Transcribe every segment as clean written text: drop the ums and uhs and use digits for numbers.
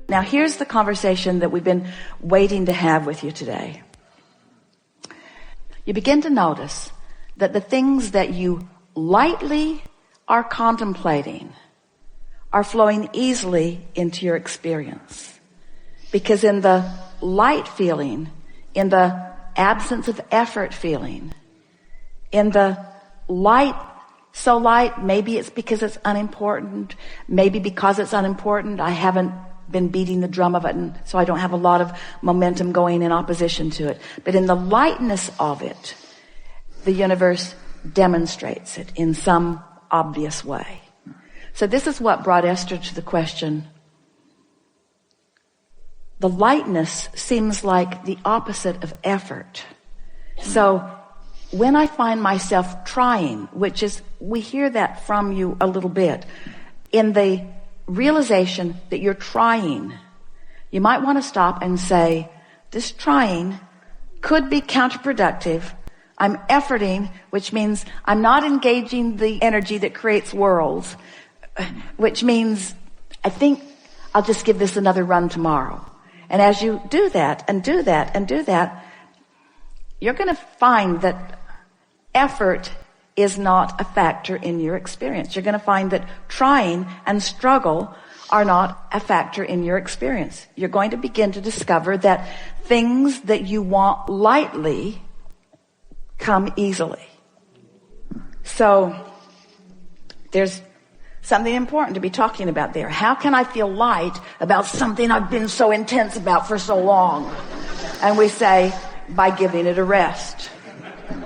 Now here's the conversation that we've been waiting to have with you today. You begin to notice that the things that you lightly are contemplating are flowing easily into your experience. Because in the light feeling, in the absence of effort feeling, in the light, so light, maybe it's because it's unimportant, maybe because it's unimportant, I haven't been beating the drum of it, and so I don't have a lot of momentum going in opposition to it. But in the lightness of it, the universe demonstrates it in some obvious way. So this is what brought Esther to the question. The lightness seems like the opposite of effort. So when I find myself trying, which is, we hear that from you a little bit, in the realization that you're trying, you might want to stop and say, this trying could be counterproductive. I'm efforting, which means I'm not engaging the energy that creates worlds, which means I think I'll just give this another run tomorrow. And as you do that and do that and do that, you're going to find that effort is not a factor in your experience. You're going to find that trying and struggle are not a factor in your experience. You're going to begin to discover that things that you want lightly come easily. So there's something important to be talking about there. How can I feel light about something I've been so intense about for so long? And we say, by giving it a rest.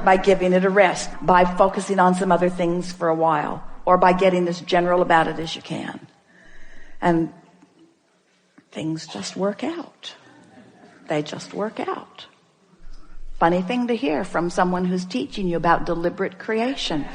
By giving it a rest, by focusing on some other things for a while, or by getting as general about it as you can. And things just work out. They just work out. Funny thing to hear from someone who's teaching you about deliberate creation.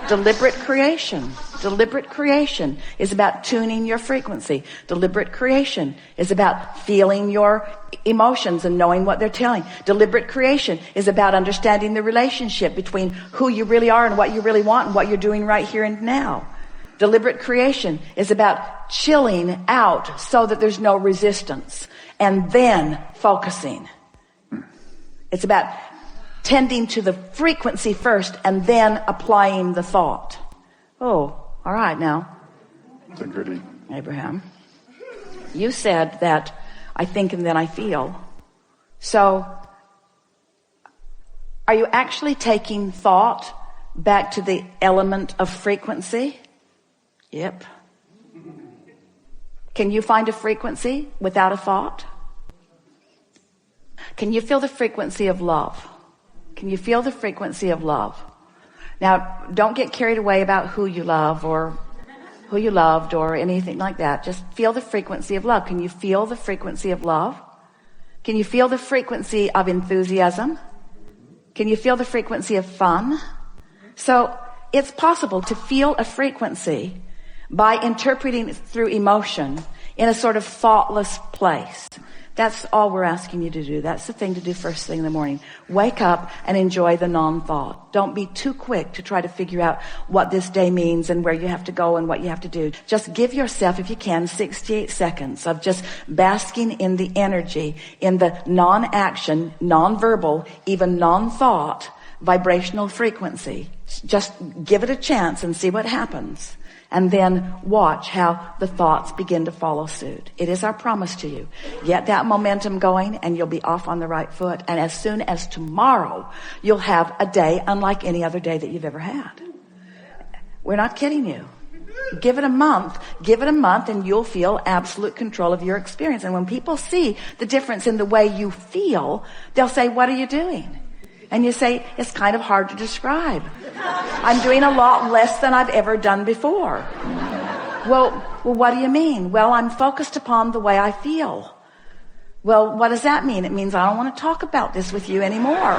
Deliberate creation. Deliberate creation is about tuning your frequency. Deliberate creation is about feeling your emotions and knowing what they're telling. Deliberate creation is about understanding the relationship between who you really are and what you really want and what you're doing right here and now. Deliberate creation is about chilling out so that there's no resistance and then focusing. It's about tending to the frequency first and then applying the thought. Oh, all right now. Integrity. Abraham, you said that I think and then I feel. So are you actually taking thought back to the element of frequency? Yep. Can you find a frequency without a thought? Can you feel the frequency of love? Can you feel the frequency of love? Now, don't get carried away about who you love or who you loved or anything like that. Just feel the frequency of love. Can you feel the frequency of love? Can you feel the frequency of enthusiasm? Can you feel the frequency of fun? So it's possible to feel a frequency by interpreting it through emotion in a sort of thoughtless place. That's all we're asking you to do. That's the thing to do first thing in the morning. Wake up and enjoy the non-thought. Don't be too quick to try to figure out what this day means and where you have to go and what you have to do. Just give yourself, if you can, 68 seconds of just basking in the energy, in the non-action, non-verbal, even non-thought, vibrational frequency. Just give it a chance and see what happens. And then watch how the thoughts begin to follow suit. It is our promise to you. Get that momentum going and you'll be off on the right foot. And as soon as tomorrow, you'll have a day unlike any other day that you've ever had. We're not kidding you. Give it a month and you'll feel absolute control of your experience. And when people see the difference in the way you feel, they'll say, what are you doing? And you say, it's kind of hard to describe. I'm doing a lot less than I've ever done before. Well, what do you mean? Well, I'm focused upon the way I feel. Well, what does that mean? It means I don't want to talk about this with you anymore.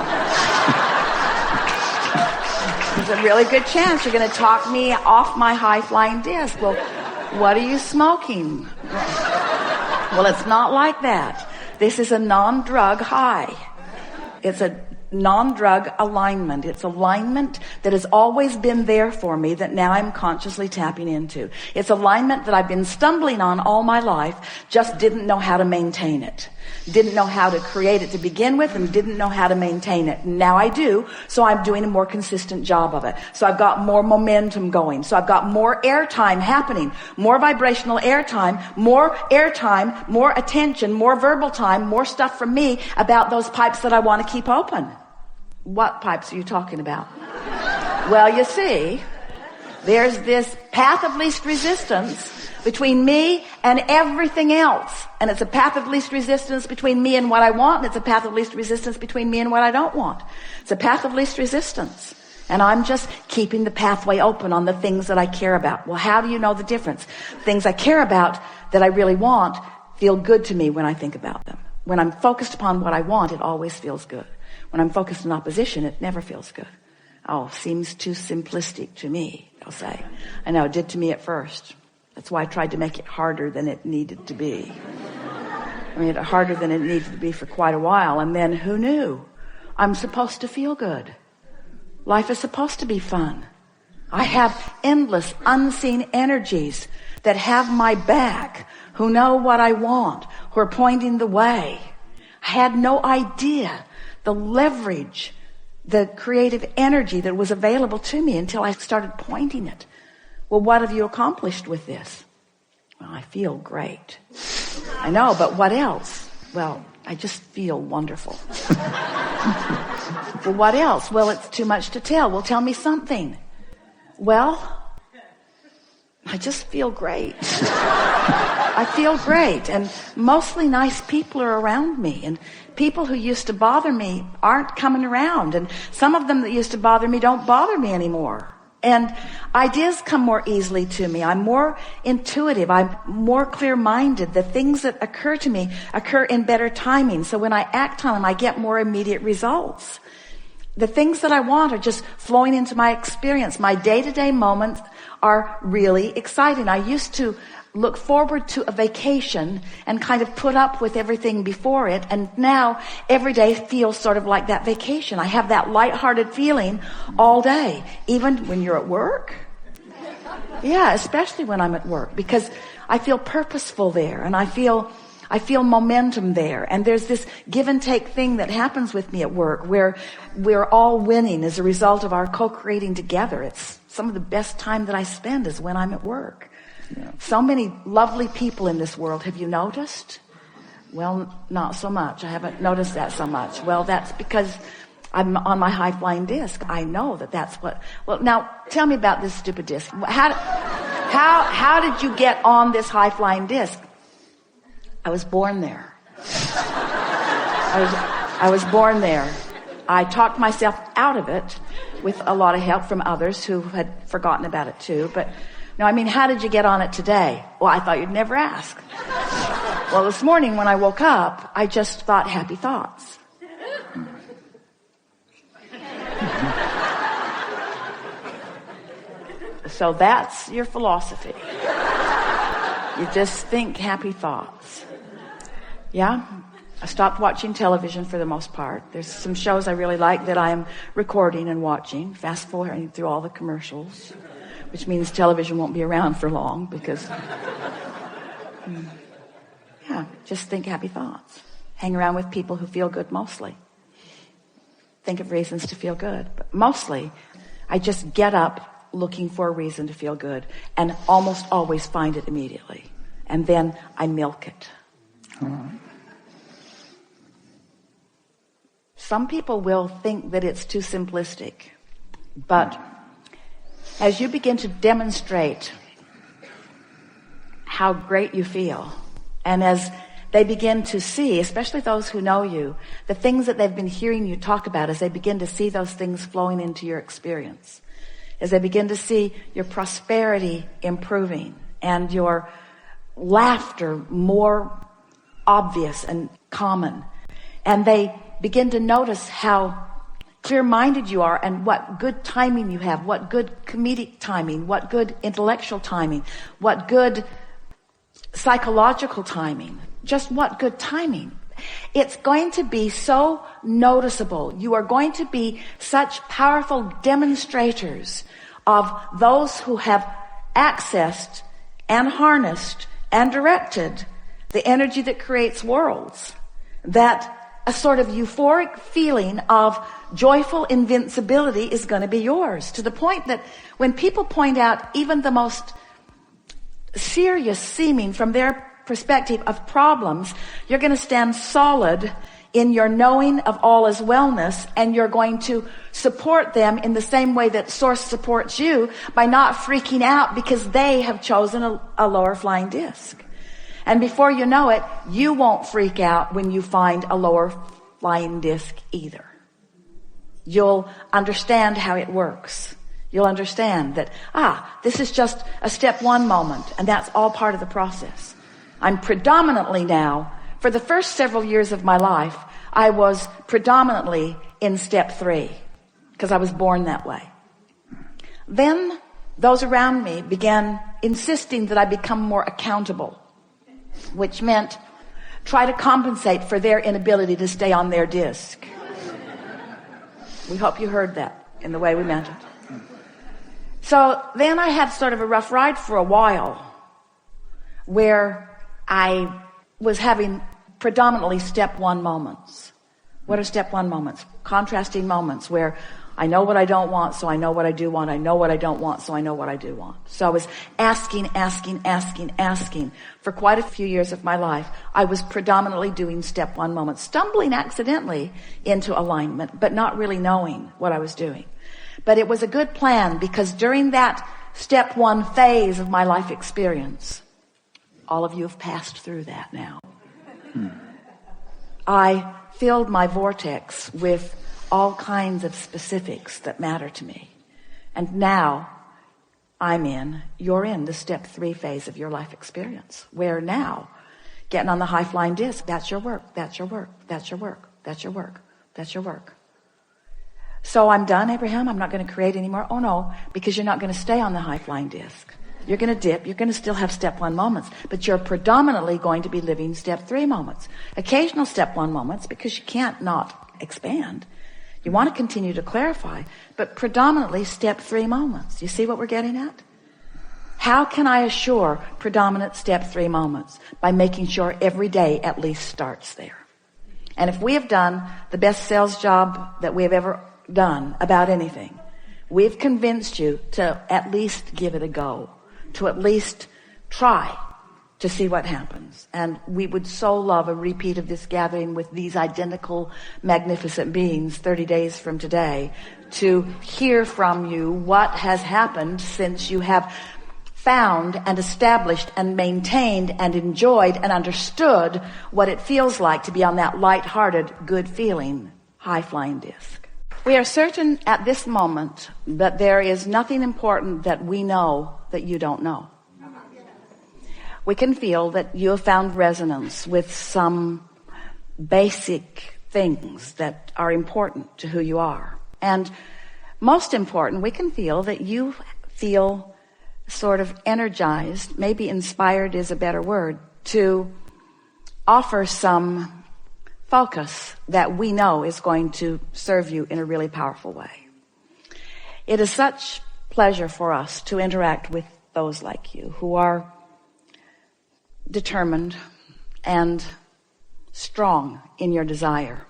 There's a really good chance you're going to talk me off my high-flying disc. Well, what are you smoking? Well, it's not like that. This is a non-drug high. It's a non-drug alignment. It's alignment that has always been there for me that now I'm consciously tapping into. It's alignment that I've been stumbling on all my life, just didn't know how to maintain it. Didn't know how to create it to begin with and didn't know how to maintain it. Now I do, so I'm doing a more consistent job of it. So I've got more momentum going. So I've got more airtime happening, more vibrational airtime, more attention, more verbal time, more stuff from me about those pipes that I want to keep open. What pipes are you talking about? Well, you see, there's this path of least resistance between me and everything else. And it's a path of least resistance between me and what I want, and it's a path of least resistance between me and what I don't want. It's a path of least resistance. And I'm just keeping the pathway open on the things that I care about. Well, how do you know the difference? Things I care about that I really want feel good to me when I think about them. When I'm focused upon what I want, it always feels good. When I'm focused in opposition, it never feels good. Oh, seems too simplistic to me, they'll say. I know, it did to me at first. That's why I tried to make it harder than it needed to be. I made it harder than it needed to be for quite a while. And then who knew? I'm supposed to feel good. Life is supposed to be fun. I have endless unseen energies that have my back, who know what I want, who are pointing the way. I had no idea the leverage, the creative energy that was available to me until I started pointing it. Well, what have you accomplished with this? Well, I feel great. I know, but what else? Well, I just feel wonderful. Well, what else? Well, it's too much to tell. Well, tell me something. Well, I just feel great. I feel great. And mostly nice people are around me. And people who used to bother me aren't coming around. And some of them that used to bother me don't bother me anymore. And ideas come more easily to me. I'm more intuitive. I'm more clear-minded. The things that occur to me occur in better timing. So when I act on them, I get more immediate results. The things that I want are just flowing into my experience. My day-to-day moments are really exciting. I used to look forward to a vacation and kind of put up with everything before it. And now every day feels sort of like that vacation. I have that lighthearted feeling all day, even when you're at work. Yeah, especially when I'm at work, because I feel purposeful there and I feel momentum there. And there's this give and take thing that happens with me at work where we're all winning as a result of our co-creating together. It's some of the best time that I spend is when I'm at work. Yeah. So many lovely people in this world. Have you noticed? Well, not so much. I haven't noticed that so much. Well, that's because I'm on my high-flying disc. I know that's what... Well, now, tell me about this stupid disc. How did you get on this high-flying disc? I was born there. I was born there. I talked myself out of it with a lot of help from others who had forgotten about it too. But no, I mean, how did you get on it today? Well, I thought you'd never ask. Well, this morning when I woke up, I just thought happy thoughts. So that's your philosophy. You just think happy thoughts. Yeah? I stopped watching television for the most part. There's some shows I really like that I'm recording and watching, fast forwarding through all the commercials, which means television won't be around for long because, yeah, just think happy thoughts. Hang around with people who feel good mostly. Think of reasons to feel good. But mostly, I just get up looking for a reason to feel good and almost always find it immediately. And then I milk it. Some people will think that it's too simplistic, but as you begin to demonstrate how great you feel, and as they begin to see, especially those who know you, the things that they've been hearing you talk about, as they begin to see those things flowing into your experience, as they begin to see your prosperity improving and your laughter more obvious and common, and they begin to notice how clear-minded you are and what good timing you have, what good comedic timing, what good intellectual timing, what good psychological timing, just what good timing. It's going to be so noticeable. You are going to be such powerful demonstrators of those who have accessed and harnessed and directed the energy that creates worlds, that a sort of euphoric feeling of joyful invincibility is going to be yours, to the point that when people point out even the most serious seeming from their perspective of problems, you're going to stand solid in your knowing of all is wellness, and you're going to support them in the same way that Source supports you, by not freaking out because they have chosen a lower flying disc. And before you know it, you won't freak out when you find a lower flying disc either. You'll understand how it works. You'll understand that, this is just a step one moment, and that's all part of the process. I'm predominantly now, for the first several years of my life, I was predominantly in step 3, because I was born that way. Then those around me began insisting that I become more accountable, which meant try to compensate for their inability to stay on their disc. We hope you heard that in the way we meant it. So then I had sort of a rough ride for a while, where I was having predominantly step 1 moments. What are step 1 moments? Contrasting moments where I know what I don't want, so I know what I do want. I know what I don't want, so I know what I do want. So I was asking for quite a few years of my life. I was predominantly doing step 1 moments, stumbling accidentally into alignment, but not really knowing what I was doing. But it was a good plan, because during that step 1 phase of my life experience, all of you have passed through that now. I filled my vortex with all kinds of specifics that matter to me. And now you're in the step 3 phase of your life experience, where now getting on the high flying disc, that's your work, that's your work, that's your work, that's your work, that's your work. So I'm done, Abraham, I'm not going to create anymore. Oh no, because you're not going to stay on the high flying disc. You're going to dip. You're going to still have step 1 moments, but you're predominantly going to be living step 3 moments. Occasional step 1 moments, because you can't not expand. You want to continue to clarify, but predominantly step 3 moments. You see what we're getting at? How can I assure predominant step 3 moments? By making sure every day at least starts there. And if we have done the best sales job that we have ever done about anything, we've convinced you to at least give it a go, to at least try to see what happens. And we would so love a repeat of this gathering with these identical magnificent beings 30 days from today, to hear from you what has happened since you have found and established and maintained and enjoyed and understood what it feels like to be on that light-hearted, good-feeling, high-flying disc. We are certain at this moment that there is nothing important that we know that you don't know. We can feel that you have found resonance with some basic things that are important to who you are. And most important, we can feel that you feel sort of energized, maybe inspired is a better word, to offer some focus that we know is going to serve you in a really powerful way. It is such pleasure for us to interact with those like you who are determined and strong in your desire,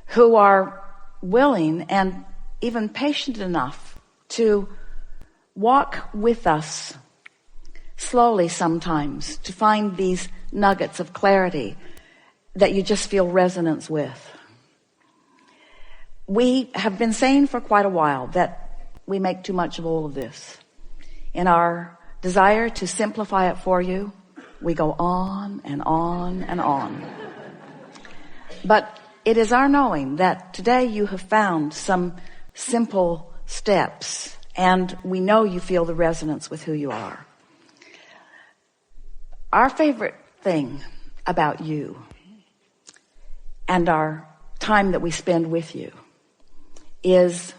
who are willing and even patient enough to walk with us slowly sometimes to find these nuggets of clarity that you just feel resonance with. We have been saying for quite a while that we make too much of all of this. In our desire to simplify it for you, we go on and on and on. But it is our knowing that today you have found some simple steps, and we know you feel the resonance with who you are. Our favorite thing about you and our time that we spend with you is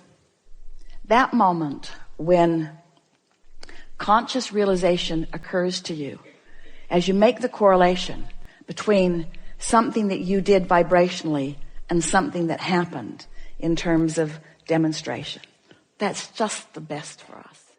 that moment when conscious realization occurs to you as you make the correlation between something that you did vibrationally and something that happened in terms of demonstration. That's just the best for us.